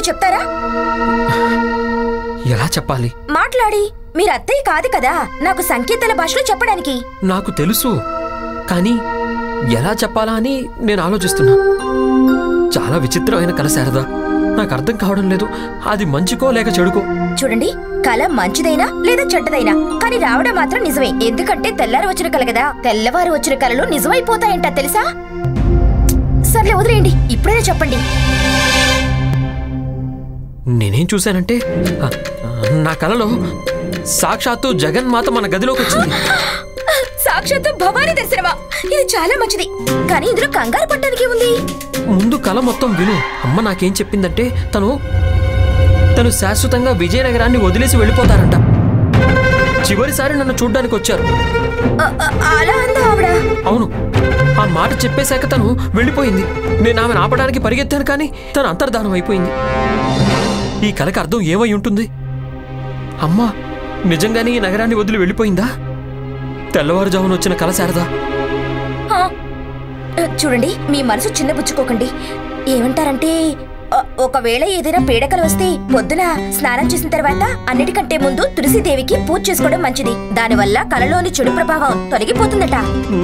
చెప్తారా? ఎలా చెప్పాలి? మాట్లాడి. మీరు అత్తయ్య కాదు కదా నాకు సంకేతాల భాషలో చెప్పడానికి. నాకు తెలుసు, కానీ ఎలా చెప్పాలా అని నేను ఆలోచిస్తున్నా. చాలా విచిత్రమైన కల శారదా, నాకు అర్థం కావడం లేదు. అది మంచికో లేక చెడుకో. చూడండి, కల మంచిదైనా లేదా చెడ్డదైనా కానీ రావడం మాత్రం నిజమే. ఎందుకంటే తెల్లారు వచ్చిన కల కదా. తెల్లవారు వచ్చిన కలలు నిజమైపోతాయంట తెలుసా? సర్లే వదిలేయండి, ఇప్పుడైనా చెప్పండి. నేనేం చూశానంటే నా కలలో సాక్షాత్తు జగన్మాత మన గదిలోకి వచ్చింది. సాక్షాత్తు భవానీ దర్శనమా? ఇది చాలా మంచిది, కానీ ఇందులో కంగారు పట్టడానికి ఉంది. ముందు కల మొత్తం విను. అమ్మ నాకేం చెప్పిందంటే తను శాశ్వతంగా విజయనగరాన్ని వదిలేసి వెళ్ళిపోతారంట. చివరిసారి నన్ను చూడ్డానికి వచ్చారు. అలా అందా ఆవిడ? అవును, ఆ మాట చెప్పేశాక తను వెళ్ళిపోయింది. నేను ఆమెను ఆపడానికి పరిగెత్తాను, కానీ తను అంతర్ధానం అయిపోయింది. ఈ కలకి అర్థం ఏమై ఉంటుంది? అమ్మా నిజంగానే ఈ నగరాన్ని వదిలి వెళ్ళిపోయిందా? తెల్లవారుజామున వచ్చిన కల శారదా? చూడండి, మీ మనసు చిన్నబుచ్చుకోకండి. ఏమంటారంటే ఒకవేళ ఏదైనా పీడకలు వస్తే పొద్దున స్నానం చేసిన తర్వాత అన్నిటికంటే ముందు తులసీదేవికి పూజ చేసుకోవడం మంచిది. దానివల్ల కలలోని చెడు ప్రభావం తొలగిపోతుందట.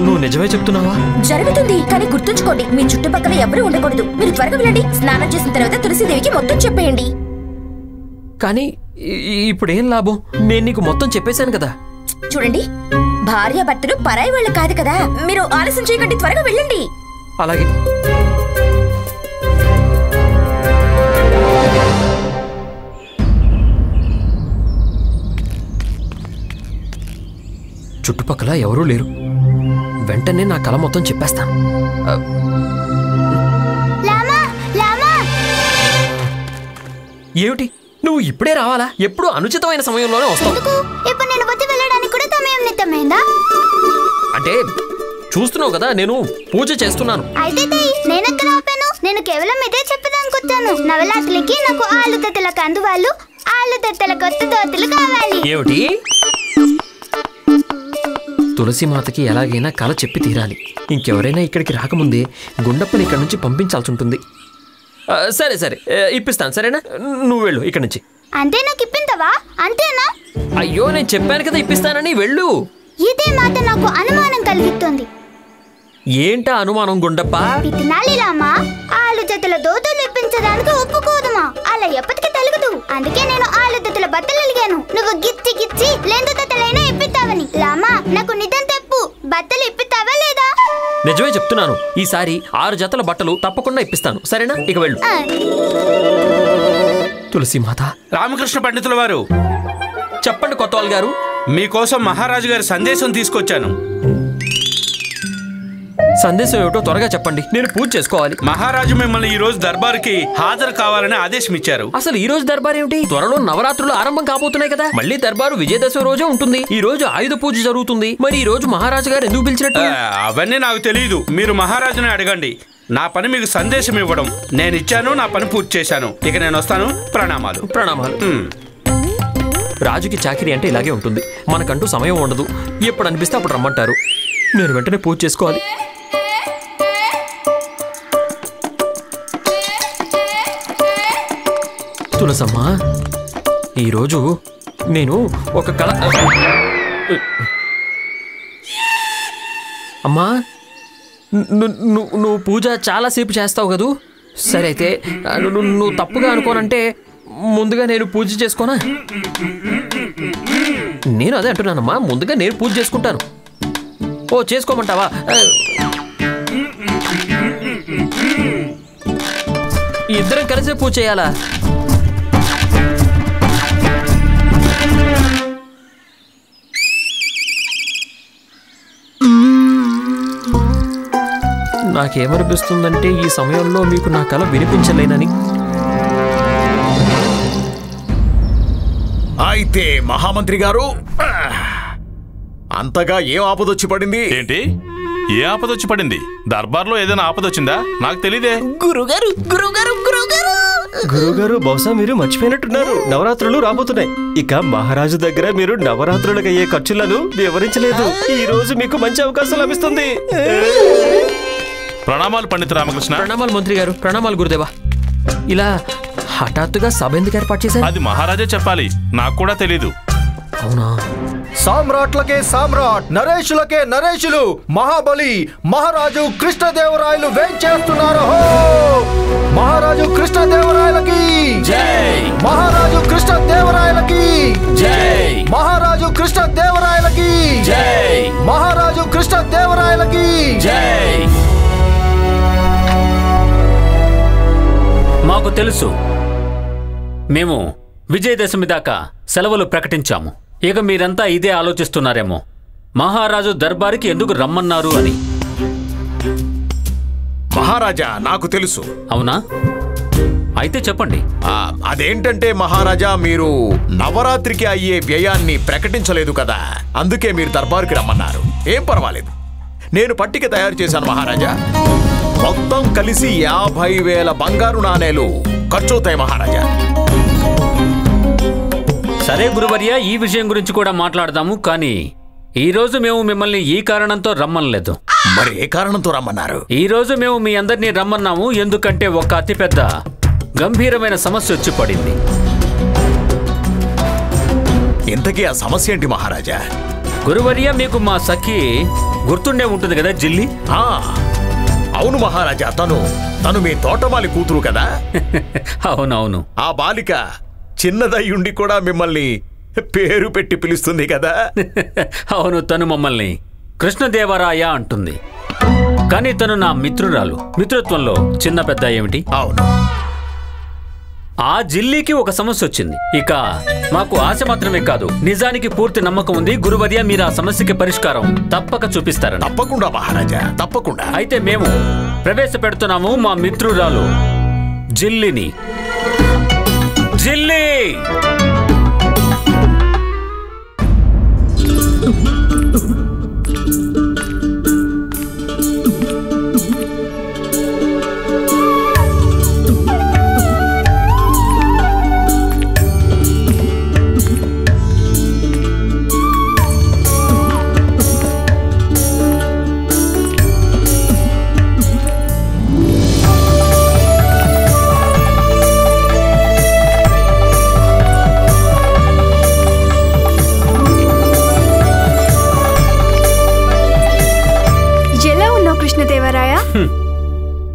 నువ్వు నిజమే చెప్తున్నావా? జరుగుతుంది, కానీ గుర్తుంచుకోండి, మీ చుట్టుపక్కల ఎవరూ ఉండకూడదు. మీరు త్వరగా వెళ్ళండి. స్నానం చేసిన తర్వాత తులసీదేవికి మొత్తం చెప్పేయండి. కానీ ఇప్పుడేం లాభం? నేను నీకు మొత్తం చెప్పేశాను కదా. చూడండి, భార్యాభర్తలు పరాయి వాళ్ళు కాదు కదా. మీరు ఆలస్యం చేయకండి, త్వరగా వెళ్ళండి. అలాగే. చుట్టుపక్కల ఎవరూ లేరు. వెంటనే నా కల మొత్తం చెప్పేస్తాను. ఏమిటి, నువ్వు ఇప్పుడే రావాలా? ఎప్పుడు అనుచితమైన సమయంలోనే వస్తావు. అంటే చూస్తున్నావు కదా, నేను పూజ చేస్తున్నాను. నేను కేవలం ఇదే చెప్పదనుకుంటాను. నవరాత్రికి నాకు ఆలు దత్తల కందువాళ్ళు, ఆలు దత్తల కొత్త దోతులు కావాలి. ఏమిటి? తులసిమాతకి ఎలాగైనా కల చెప్పి తీరాలి. ఇంకెవరైనా ఇక్కడికి రాకముందే గుండప్పని ఇక్కడ నుంచి పంపించాల్సి ఉంటుంది. సరే సరే, ఇప్పిస్తాను. సరేనా? నువ్వు వెళ్ళు ఇక్కడి నుంచి. అంతే, నాకు ఇప్పిందవా? అంతేనా? అయ్యో, నేను చెప్పాను కదా ఇప్పిస్తానని. వెళ్ళు. ఇదే మాట నాకు అనుమానం కలిగిస్తుంది. ఏంటా అనుమానం గుండప్ప? పితినాలిరామా, ఆలు జతల దోతులు ఇప్పించడానికి ఒప్పుకోదుమా? అలా ఎప్పటికీ తెలుగుదు. అందుకే నేను ఆలు జతల బట్టలు అలిగాను. నువ్వు గిచ్చి గిచ్చి లెందు దత్తలైనా ఇప్పిస్తావని. లామా, నాకు నిజం చెప్పు, బట్టలు ఇప్పిస్తావా లేదా? నిజమే చెప్తున్నాను. ఈసారి 6 జతల బట్టలు తప్పకుండా ఇప్పిస్తాను. సరేనా? ఇక వెళ్ళు. తులసిమాత. రామకృష్ణ పండితుల వారు. చెప్పండి కొత్తవాల్ గారు. మీకోసం మహారాజు గారి సందేశం తీసుకొచ్చాను. సందేశం ఏమిటో త్వరగా చెప్పండి, నేను పూజ చేసుకోవాలి. మహారాజు మిమ్మల్ని ఈ రోజు దర్బారుకి హాజరు కావాలని ఆదేశం ఇచ్చారు. అసలు ఈ రోజు దర్బార్ ఏమిటి? త్వరలో నవరాత్రులు ఆరంభం కాబోతున్నాయి కదా. మళ్ళీ దర్బారు విజయదశమి రోజే ఉంటుంది. ఈ రోజు ఆయుధ పూజ జరుగుతుంది. మరి ఈ రోజు మహారాజు గారు ఎందుకు పిలిచినట్టు? అవన్నీ నాకు తెలియదు. మీరు మహారాజుని అడగండి. నా పని మీకు సందేశం ఇవ్వడం. నేను ఇచ్చాను, నా పని పూర్తి చేశాను. ఇక నేను వస్తాను. ప్రణామాలు. ప్రణామాలు. రాజుకి చాకిరీ అంటే ఇలాగే ఉంటుంది. మనకంటూ సమయం ఉండదు. ఎప్పుడు అనిపిస్తే అప్పుడు రమ్మంటారు. నేను వెంటనే పూజ చేసుకోవాలి. తులసమ్మా, ఈరోజు నేను ఒక కళ. అమ్మా, నువ్వు పూజ చాలాసేపు చేస్తావు కదూ. సరే అయితే నువ్వు తప్పుగా అనుకోనంటే ముందుగా నేను పూజ చేసుకోనా? నేను అదే అంటున్నానమ్మా, ముందుగా నేను పూజ చేసుకుంటాను. ఓ, చేసుకోమంటావా? ఇద్దరం కలిసే పూజ చేయాలా? నాకేమనిపిస్తుందంటే ఈ సమయంలో మీకు నా కల వినిపించలేనని. అయితే మహామంత్రి గారు, అంతగా ఏం ఆపదొచ్చి పడింది? ఏంటి? ఏ ఆపదొచ్చి పడింది? దర్బార్లో ఏదైనా ఆపదొచ్చిందా? నాకు తెలీదే. గురువుగారు, బహుశా మీరు మర్చిపోయినట్టున్నారు. నవరాత్రులు రాబోతున్నాయి. ఇక మహారాజు దగ్గర మీరు నవరాత్రులకు అయ్యే ఖర్చులను వివరించలేదు. ఈ రోజు మీకు మంచి అవకాశం లభిస్తుంది. ప్రణామాలు పండిత రామకృష్ణ. ప్రణామాలు మంత్రి గారు. ప్రణామాలు గురుదేవా. ఇలా హఠాత్తుగా సభ ఎందుకు ఏర్పాటు చేశారు? అది మహారాజా చెప్పాలి, నాకు కూడా తెలీదు. అవునా? సామ్రాట్లకే సామ్రాట్, నరేషులకే నరేషులు, మహాబలి మహారాజు కృష్ణదేవరాయలు వేంచేస్తున్నారు. హో! మహారాజు కృష్ణదేవరాయలకి జై! మహారాజు కృష్ణదేవరాయలకి జై! మహారాజు కృష్ణదేవరాయలకి జై! మహారాజు కృష్ణదేవరాయలకి జై! మాకు తెలుసు, మేము విజయదశమి దాకా సెలవులు ప్రకటించాము. ఇక మీరంతా ఇదే ఆలోచిస్తున్నారేమో, మహారాజు దర్బారుకి ఎందుకు రమ్మన్నారు అని. మహారాజా, నాకు తెలుసు. అవునా? అయితే చెప్పండి. అదేంటంటే మహారాజా, మీరు నవరాత్రికి అయ్యే వ్యయాన్ని ప్రకటించలేదు కదా, అందుకే మీరు దర్బారుకి రమ్మన్నారు. ఏం పర్వాలేదు, నేను పట్టిక తయారు చేశాను మహారాజా. మొత్తం కలిసి 50,000 బంగారు నాణేలు ఖర్చవుతాయి మహారాజా. సరే గురువర్య, ఈ విషయం గురించి కూడా మాట్లాడదాము. కానీ ఈ రోజు మేము మిమ్మల్ని ఈ కారణంతో రమ్మనలేదు. మరి ఏ కారణంతో రమ్మన్నారు? ఈ రోజు మేము మీ అందరినీ రమ్మన్నాము ఎందుకంటే ఒక అతిపెద్ద గంభీరమైన సమస్య వచ్చి పడింది. ఇంతకీ ఆ సమస్య ఏంటి మహారాజా? గురువర్య, మీకు మా సఖి గుర్తుండే ఉంటుంది కదా, జిల్లి. అవును మహారాజా, తను మీ తోటమాలి కూతురు కదా. అవునవును. ఆ బాలిక చిన్నదయ్యుండి కూడా మిమ్మల్ని పేరు పెట్టి పిలుస్తుంది కదా. అవును, తను మమ్మల్ని కృష్ణదేవరాయ అంటుంది. కానీ తను నా మిత్రురాలు. మిత్రత్వంలో చిన్న పెద్ద ఏమిటి? అవును. ఆ జిల్లీకి ఒక సమస్య వచ్చింది. ఇక మాకు ఆశ మాత్రమే కాదు, నిజానికి పూర్తి నమ్మకం ఉంది. గురువర్య, మీరు ఆ సమస్యకి పరిష్కారం తప్పక చూపిస్తారని. తప్పకుండా మహారాజా, తప్పకుండా. అయితే మేము ప్రవేశపెడుతున్నాము మా మిత్రురాలు జిల్లిని. జిల్లి!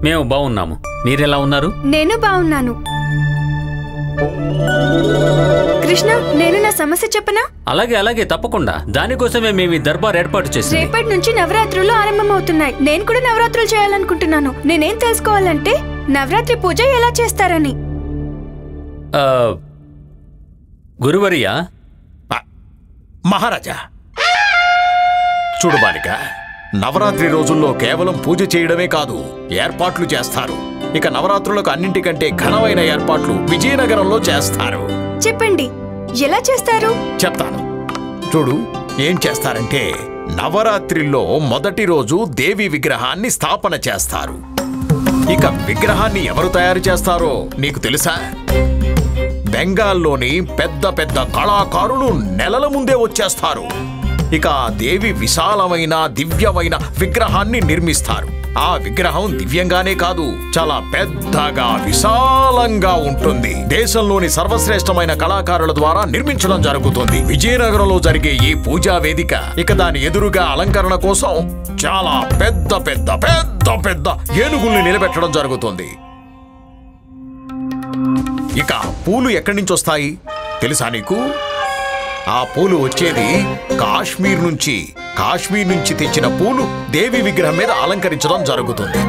మేము బాగున్నాము. మీరెలా ఉన్నారు? నేను బాగున్నాను. కృష్ణ, నేను నా సమస్య చెప్పనా? అలాగే అలాగే, తప్పకుండా. దానికోసమే మేము ఈ దర్బార్ ఏర్పాటు చేసి రేపటి నుంచి నవరాత్రులు ఆరంభమవుతున్నాయి. నేను కూడా నవరాత్రులు చేయాలనుకుంటున్నాను. నేనేం తెలుసుకోవాలంటే నవరాత్రి పూజ ఎలా చేస్తారని. గురువర్య, మహారాజా చూడు బాలిక, నవరాత్రి రోజుల్లో కేవలం పూజ చేయడమే కాదు, ఏర్పాట్లు చేస్తారు. ఇక నవరాత్రులకు అన్నింటికంటే ఘనమైన ఏర్పాట్లు విజయనగరంలో చేస్తారు. చెప్పండి, ఎలా చేస్తారు? చెప్తాను. చూడు, ఏం చేస్తారంటే నవరాత్రిలో మొదటి రోజు దేవి విగ్రహాన్ని స్థాపన చేస్తారు. ఇక విగ్రహాన్ని ఎవరు తయారు చేస్తారో నీకు తెలుసా? బెంగాల్లోని పెద్ద పెద్ద కళాకారులు నెలల ముందే వచ్చేస్తారు. ఇక దేవి విశాలమైన దివ్యమైన విగ్రహాన్ని నిర్మిస్తారు. ఆ విగ్రహం దివ్యంగానే కాదు, చాలా పెద్దగా విశాలంగా ఉంటుంది. దేశంలోని సర్వశ్రేష్టమైన కళాకారుల ద్వారా నిర్మించడం జరుగుతుంది. విజయనగరంలో జరిగే ఈ పూజా వేదిక, ఇక దాని ఎదురుగా అలంకరణ కోసం చాలా పెద్ద పెద్ద పెద్ద పెద్ద ఏనుగుల్ని నిలబెట్టడం జరుగుతుంది. ఇక పూలు ఎక్కడి నుంచి వస్తాయి తెలుసా నీకు? ఆ పూలు వచ్చేది కాశ్మీర్ నుంచి తెచ్చిన పూలు దేవి విగ్రహం మీద అలంకరించడం జరుగుతుంది.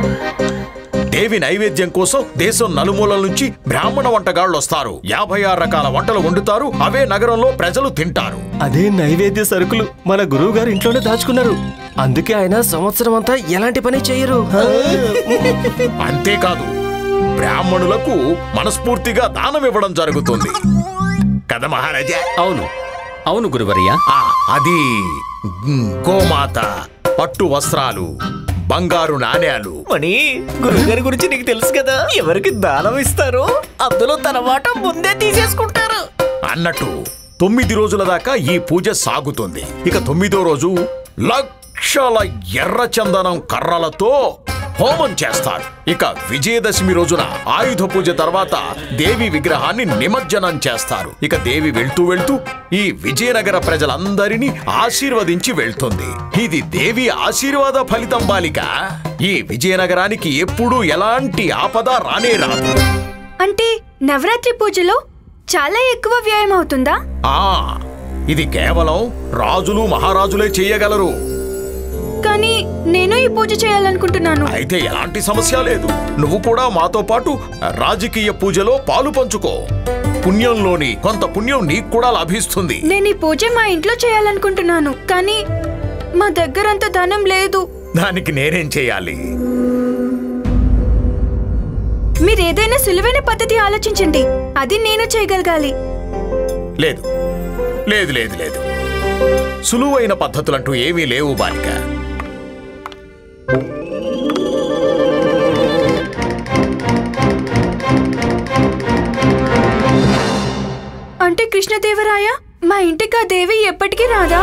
దేవి నైవేద్యం కోసం దేశం నలుమూలల నుంచి బ్రాహ్మణ వంటగాళ్ళు వస్తారు. 56 రకాల వంటలు వండుతారు. అవే నగరంలో ప్రజలు తింటారు. అదే నైవేద్య సరుకులు మన గురువు గారు ఇంట్లోనే దాచుకున్నారు. అందుకే ఆయన సంవత్సరం అంతా ఎలాంటి పని చేయరు. అంతేకాదు, బ్రాహ్మణులకు మనస్ఫూర్తిగా దానం ఇవ్వడం జరుగుతుంది కదా మహారాజా? అవును అవును గురువర్య. అది గోమాత, పట్టు వస్త్రాలు, బంగారు నాణేలు. మణి, గురువుగారి గురించి నీకు తెలుసు కదా, ఎవరికి దానం ఇస్తారో అందులో తన వాటా ముందే తీసేసుకుంటారు అన్నట్టు 9 రోజుల దాకా ఈ పూజ సాగుతుంది. ఇక 9వ రోజు లక్షల ఎర్ర చందనం కర్రలతో హోమం చేస్తారు. ఇక విజయదశమి రోజున ఆయుధ పూజ తర్వాత దేవి విగ్రహాన్ని నిమజ్జనం చేస్తారు. ఇక దేవి వెళ్తూ వెళ్తూ ఈ విజయనగర ప్రజలందరినీ ఆశీర్వదించి వెళ్తుంది. ఇది దేవి ఆశీర్వాద ఫలితం బాలిక. ఈ విజయనగరానికి ఎప్పుడూ ఎలాంటి ఆపద రానే రాదు. అంటే నవరాత్రి పూజలో చాలా ఎక్కువ వ్యయం అవుతుందా? ఇది కేవలం రాజులు మహారాజులే చేయగలరు. కానీ నేను ఈ పూజ చేయాలనుకుంటున్నాను. అయితే ఎలాంటి సమస్య లేదు. నువ్వు కూడా మాతో పాటు రాజకీయ పూజలో పాలు పంచుకో. పుణ్యంలోని కొంత పుణ్యం నీకు కూడా లభిస్తుంది. నేను ఈ పూజ మా ఇంట్లో చేయాలనుకుంటున్నాను, కానీ మా దగ్గర అంత ధనం లేదు. దానికి నేనేం చేయాలి? మీరేదైనా సులువైన పద్ధతి ఆలోచించండి. అది నేను చేయగలగాలి. లేదు లేదు లేదు లేదు సులువైన పద్ధతులంటూ ఏమీ లేవు బాలిక. అంటే కృష్ణదేవరాయ, మా ఇంటికి ఆ దేవి ఎప్పటికీ రాదా?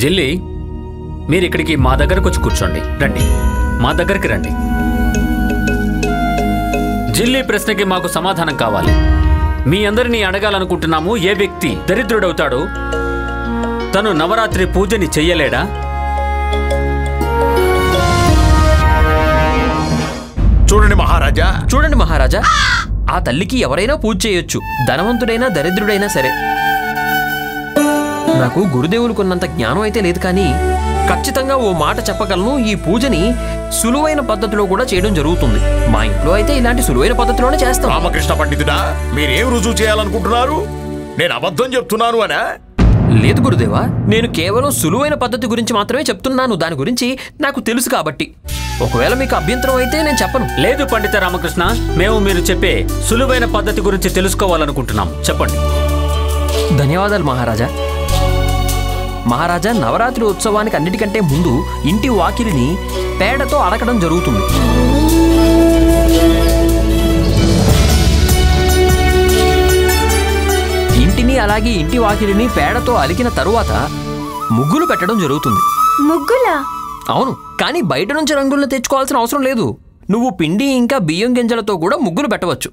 జిల్లి, మీరు ఇక్కడికి మా దగ్గరకు వచ్చి కూర్చోండి. రండి, మా దగ్గరికి రండి. జిల్లి ప్రశ్నకి మాకు సమాధానం కావాలి. మీ అందరినీ అడగాలనుకుంటున్నాము, ఏ వ్యక్తి దరిద్రుడవుతాడో తను నవరాత్రి పూజని చెయ్యలేడా? చూడండి మహారాజా, ఆ తల్లికి ఎవరైనా పూజ చేయొచ్చు, ధనవంతుడైనా దరిద్రుడైనా సరే. నాకు గురుదేవులకున్నంత జ్ఞానం అయితే లేదు, కానీ ఖచ్చితంగా ఓ మాట చెప్పగలను, ఈ పూజని సులువైన పద్ధతిలో కూడా చేయడం జరుగుతుంది. మా ఇంట్లో అయితే ఇలాంటి సులువైన పద్ధతిలోనే చేస్తాం. రామకృష్ణ పండితుడా, మీరేం రుజువు చేయాలనుకుంటున్నారు? నేను అబద్ధం చెప్తున్నాను అనా? లేదు గురుదేవా, నేను కేవలం సులువైన పద్ధతి గురించి మాత్రమే చెప్తున్నాను. దాని గురించి నాకు తెలుసు కాబట్టి. ఒకవేళ మీకు అభ్యంతరం అయితే నేను చెప్పను. లేదు పండిత రామకృష్ణ, మేము మీరు చెప్పే సులువైన పద్ధతి గురించి తెలుసుకోవాలనుకుంటున్నాం. చెప్పండి. ధన్యవాదాలు మహారాజా. మహారాజా, నవరాత్రి ఉత్సవానికి అన్నిటికంటే ముందు ఇంటి వాకిలిని పేడతో అలకడం జరుగుతుంది. ఇంటిని అలాగే ఇంటి వాకిలిని పేడతో అలికిన తరువాత ముగ్గులు పెట్టడం జరుగుతుంది. ముగ్గులా? అవును, కానీ బయట నుంచి రంగులను తెచ్చుకోవాల్సిన అవసరం లేదు. నువ్వు పిండి ఇంకా బియ్యం గింజలతో కూడా ముగ్గులు పెట్టవచ్చు.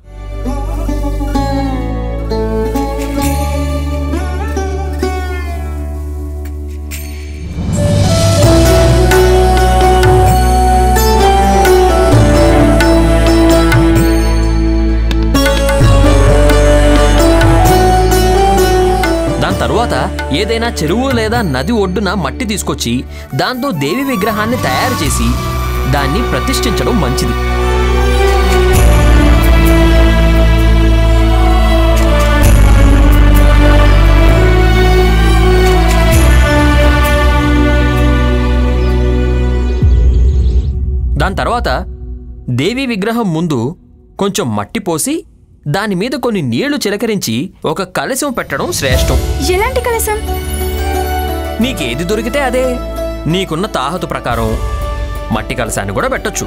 తరువాత ఏదైనా చెరువు లేదా నది ఒడ్డున మట్టి తీసుకొచ్చి దాంతో దేవి విగ్రహాన్ని తయారు చేసి దాన్ని ప్రతిష్ఠించడం మంచిది. దాని తర్వాత దేవి విగ్రహం ముందు కొంచెం మట్టి పోసి దాని మీద కొన్ని నీళ్లు చిలకరించి ఒక కలశం పెట్టడం శ్రేష్టం. ఎలాంటి కలశం? నీకేది దొరికితే అదే. నీకున్న తాహతు ప్రకారం మట్టి కలశాన్ని కూడా పెట్టొచ్చు.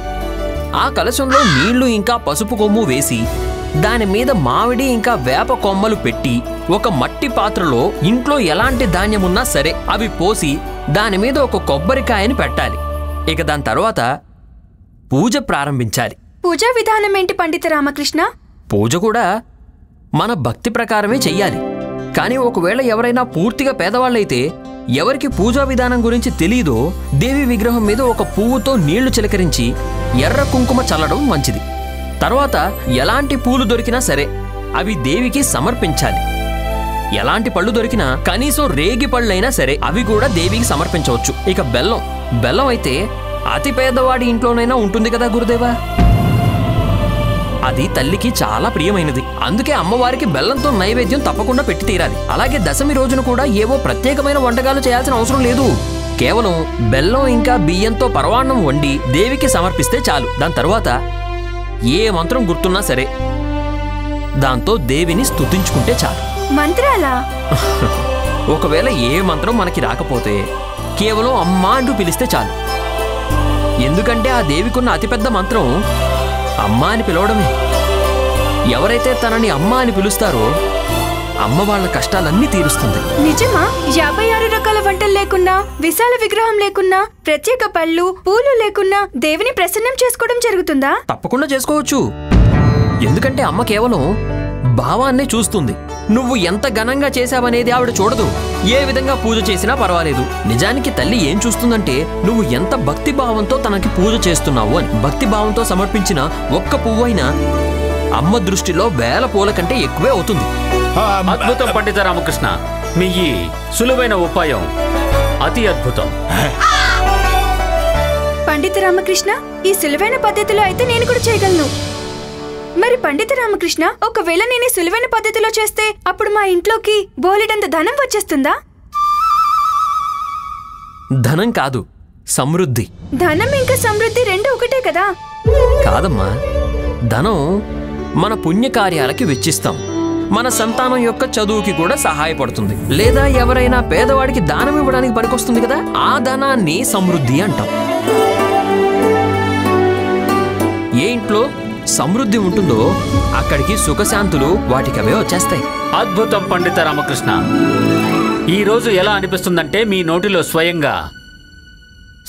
ఆ కలశంలో నీళ్లు ఇంకా పసుపు కొమ్ము వేసి దాని మీద మామిడి ఇంకా వేప కొమ్మలు పెట్టి ఒక మట్టి పాత్రలో ఇంట్లో ఎలాంటి ధాన్యమున్నా సరే అవి పోసి దాని మీద ఒక కొబ్బరికాయని పెట్టాలి. ఇక దాని తర్వాత పూజ ప్రారంభించాలి. పూజా విధానం ఏంటి పండిత రామకృష్ణ? పూజ కూడా మన భక్తి ప్రకారమే చెయ్యాలి. కానీ ఒకవేళ ఎవరైనా పూర్తిగా పేదవాళ్ళైతే, ఎవరికి పూజా విధానం గురించి తెలీదో, దేవి విగ్రహం మీద ఒక పువ్వుతో నీళ్లు చిలకరించి ఎర్ర కుంకుమ చల్లడం మంచిది. తర్వాత ఎలాంటి పూలు దొరికినా సరే అవి దేవికి సమర్పించాలి. ఎలాంటి పళ్ళు దొరికినా కనీసం రేగి పళ్ళైనా సరే అవి కూడా దేవికి సమర్పించవచ్చు. ఇక బెల్లం అయితే అతి పేదవాడి ఇంట్లోనైనా ఉంటుంది కదా గురుదేవా. అది తల్లికి చాలా ప్రియమైనది. అందుకే అమ్మవారికి బెల్లంతో నైవేద్యం తప్పకుండా పెట్టి తీరాలి. అలాగే దశమి రోజున కూడా ఏవో ప్రత్యేకమైన వంటకాలు చేయాల్సిన అవసరం లేదు. కేవలం బెల్లం ఇంకా బియ్యంతో పరవాన్నం వండి దేవికి సమర్పిస్తే చాలు. దాని తర్వాత ఏ మంత్రం గుర్తున్నా సరే దాంతో దేవిని స్తుతించుకుంటే చాలు. మంత్రాలా? ఒకవేళ ఏ మంత్రం మనకి రాకపోతే కేవలం అమ్మా అంటూ పిలిస్తే చాలు. ఎందుకంటే ఆ దేవికున్న అతిపెద్ద మంత్రం అమ్మా అని పిలవడమే. ఎవరైతే తనని అమ్మ అని పిలుస్తారో అమ్మ వాళ్ళ కష్టాలన్నీ తీరుస్తుంది. నిజమా? 56 రకాల వంటలు లేకున్నా, విశాల విగ్రహం లేకున్నా, ప్రత్యేక పళ్ళు పూలు లేకున్నా దేవిని ప్రసన్నం చేసుకోవడం జరుగుతుందా? తప్పకుండా చేసుకోవచ్చు. ఎందుకంటే అమ్మ కేవలం భావాన్నే చూస్తుంది. నువ్వు ఎంత ఘనంగా చేశావనేది ఆవిడ చూడదు. ఏ విధంగా పూజ చేసినా పర్వాలేదు. నిజానికి తల్లి ఏం చూస్తుందంటే నువ్వు ఎంత భక్తి భావంతో తనకి పూజ చేస్తున్నావు అని. భక్తి భావంతో సమర్పించిన ఒక్క పువ్వైనా అమ్మ దృష్టిలో వేల పూల కంటే ఎక్కువే అవుతుంది. అద్భుతం పండిత రామకృష్ణ, మీ ఈ సులువైన ఉపాయం అతి అద్భుతం. పండిత రామకృష్ణ, ఈ సులువైన పద్ధతిలో అయితే నేను కూడా చేయగలను. మరి పండిత రామకృష్ణ, ఒకవేళ నేను ఈ సులువైన పద్ధతిలో చేస్తే అప్పుడు మా ఇంట్లోకి బోలెడంత ధనం వచ్చేస్తుందా? ధనం కాదు, సమృద్ధి. ధనం ఇంకా సమృద్ధి రెండు ఒకటే కదా? కాదమ్మా, ధనం మన పుణ్యకార్యాలకి వెచ్చిస్తాం. మన సంతానం యొక్క చదువుకి కూడా సహాయపడుతుంది. లేదా ఎవరైనా పేదవాడికి దానం ఇవ్వడానికి పనికొస్తుంది కదా, ఆ ధనాన్ని సమృద్ధి అంటాం. ఏ ఇంట్లో సమృద్ధి ఉంటుందో అక్కడికి సుఖశాంతులు వాటికి అవే వచ్చేస్తాయి. అద్భుతం పండిత రామకృష్ణ. ఈ రోజు ఎలా అనిపిస్తుందంటే మీ నోటిలో స్వయంగా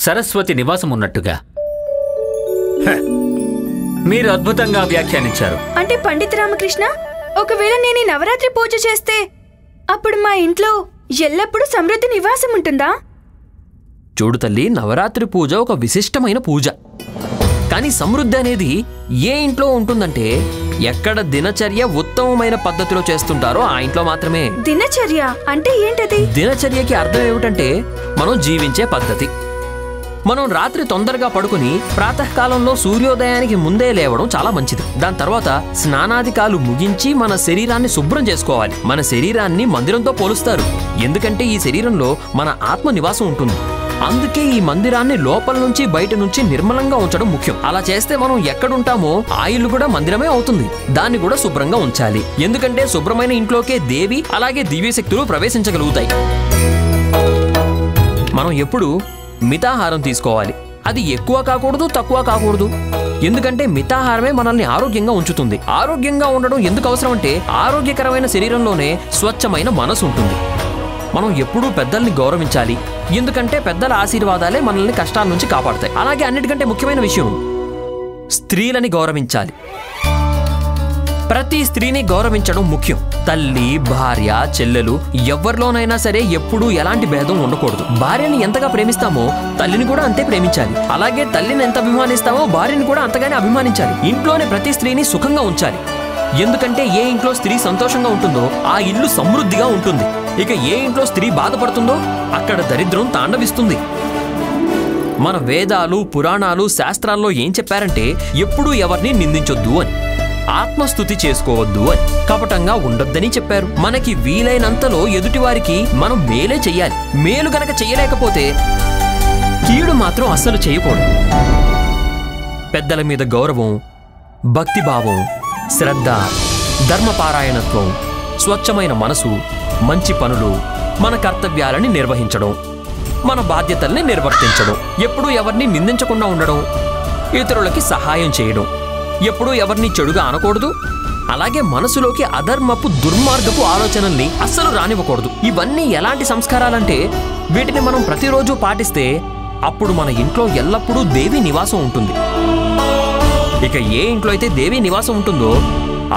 సరస్వతి నివాసం ఉన్నట్టుగా. మీరు అద్భుతంగా వ్యాఖ్యానించారు. అంటే పండిత రామకృష్ణ, ఒకవేళ నేను ఈ నవరాత్రి పూజ చేస్తే అప్పుడు మా ఇంట్లో ఎల్లప్పుడూ సమృద్ధి నివాసం ఉంటుందా? చూడు తల్లి, నవరాత్రి పూజ ఒక విశిష్టమైన పూజ. కానీ సమృద్ధి అనేది ఏ ఇంట్లో ఉంటుందంటే ఎక్కడ దినచర్య ఉత్తమమైన పద్ధతిలో చేస్తుంటారో ఆ ఇంట్లో మాత్రమే. దినచర్య అంటే ఏంటది? దినచర్యకి అర్థం ఏమిటంటే మనం జీవించే పద్ధతి. మనం రాత్రి తొందరగా పడుకుని ప్రాతకాలంలో సూర్యోదయానికి ముందే లేవడం చాలా మంచిది. దాని తర్వాత స్నానాధికాలు ముగించి మన శరీరాన్ని శుభ్రం చేసుకోవాలి. మన శరీరాన్ని మందిరంతో పోలుస్తారు. ఎందుకంటే ఈ శరీరంలో మన ఆత్మ నివాసం ఉంటుంది. అందుకే ఈ మందిరాన్ని లోపల నుంచి బయట నుంచి నిర్మలంగా ఉంచడం ముఖ్యం. అలా చేస్తే మనం ఎక్కడుంటామో ఆ ఇల్లు కూడా మందిరమే అవుతుంది. దాన్ని కూడా శుభ్రంగా ఉంచాలి. ఎందుకంటే శుభ్రమైన ఇంట్లోకే దేవి అలాగే దివ్యశక్తులు ప్రవేశించగలుగుతాయి. మనం ఎప్పుడు మితాహారం తీసుకోవాలి. అది ఎక్కువ కాకూడదు, తక్కువ కాకూడదు. ఎందుకంటే మితాహారమే మనల్ని ఆరోగ్యంగా ఉంచుతుంది. ఆరోగ్యంగా ఉండడం ఎందుకు అవసరం అంటే ఆరోగ్యకరమైన శరీరంలోనే స్వచ్ఛమైన మనసు ఉంటుంది. మనం ఎప్పుడూ పెద్దల్ని గౌరవించాలి. ఎందుకంటే పెద్దల ఆశీర్వాదాలే మనల్ని కష్టాల నుంచి కాపాడతాయి. అలాగే అన్నిటికంటే ముఖ్యమైన విషయం, స్త్రీలని గౌరవించాలి. ప్రతి స్త్రీని గౌరవించడం ముఖ్యం. తల్లి, భార్య, చెల్లెలు ఎవరిలోనైనా సరే ఎప్పుడూ ఎలాంటి భేదం ఉండకూడదు. భార్యని ఎంతగా ప్రేమిస్తామో తల్లిని కూడా అంతే ప్రేమించాలి. అలాగే తల్లిని ఎంత అభిమానిస్తామో భార్యని కూడా అంతగానే అభిమానించాలి. ఇంట్లోనే ప్రతి స్త్రీని సుఖంగా ఉంచాలి. ఎందుకంటే ఏ ఇంట్లో స్త్రీ సంతోషంగా ఉంటుందో ఆ ఇల్లు సమృద్ధిగా ఉంటుంది. ఇక ఏ ఇంట్లో స్త్రీ బాధపడుతుందో అక్కడ దరిద్రం తాండవిస్తుంది. మన వేదాలు, పురాణాలు, శాస్త్రాల్లో ఏం చెప్పారంటే ఎప్పుడూ ఎవరిని నిందించొద్దు అని, ఆత్మస్తుతి చేసుకోవద్దు అని, కపటంగా ఉండొద్దని చెప్పారు. మనకి వీలైనంతలో ఎదుటివారికి మనం మేలే చెయ్యాలి. మేలు గనక చెయ్యలేకపోతే కీడు మాత్రం అస్సలు చేయకూడదు. పెద్దల మీద గౌరవం, భక్తిభావం, శ్రద్ధ, ధర్మపారాయణత్వం, స్వచ్ఛమైన మనసు, మంచి పనులు, మన కర్తవ్యాలని నిర్వహించడం, మన బాధ్యతల్ని నిర్వర్తించడం, ఎప్పుడూ ఎవరిని నిందించకుండా ఉండడం, ఇతరులకి సహాయం చేయడం, ఎప్పుడూ ఎవరిని చెడుగా అనకూడదు. అలాగే మనసులోకి అధర్మపు, దుర్మార్గపు ఆలోచనల్ని అస్సలు రానివ్వకూడదు. ఇవన్నీ ఎలాంటి సంస్కారాలంటే వీటిని మనం ప్రతిరోజు పాటిస్తే అప్పుడు మన ఇంట్లో ఎల్లప్పుడూ దేవి నివాసం ఉంటుంది. ఇక ఏ ఇంట్లో అయితే దేవి నివాసం ఉంటుందో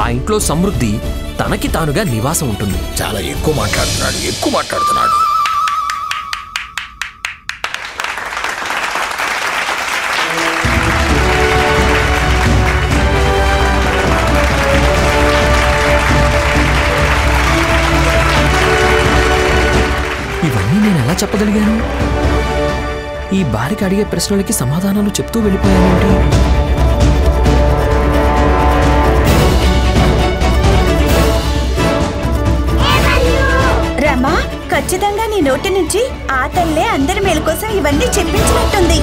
ఆ ఇంట్లో సమృద్ధి తనకి తానుగా నివాసం ఉంటుంది. చాలా ఎక్కువ మాట్లాడుతున్నాడు. ఇవన్నీ నేను ఎలా చెప్పగలిగాను? ఈ బాలిక అడిగే ప్రశ్నలకి సమాధానాలు చెప్తూ వెళ్ళిపోయానంటే రమా, ఖచ్చితంగా నీ నోటి నుంచి ఆ తల్లే అందరి మేలు కోసం ఇవన్నీ చెప్పించినట్టుంది.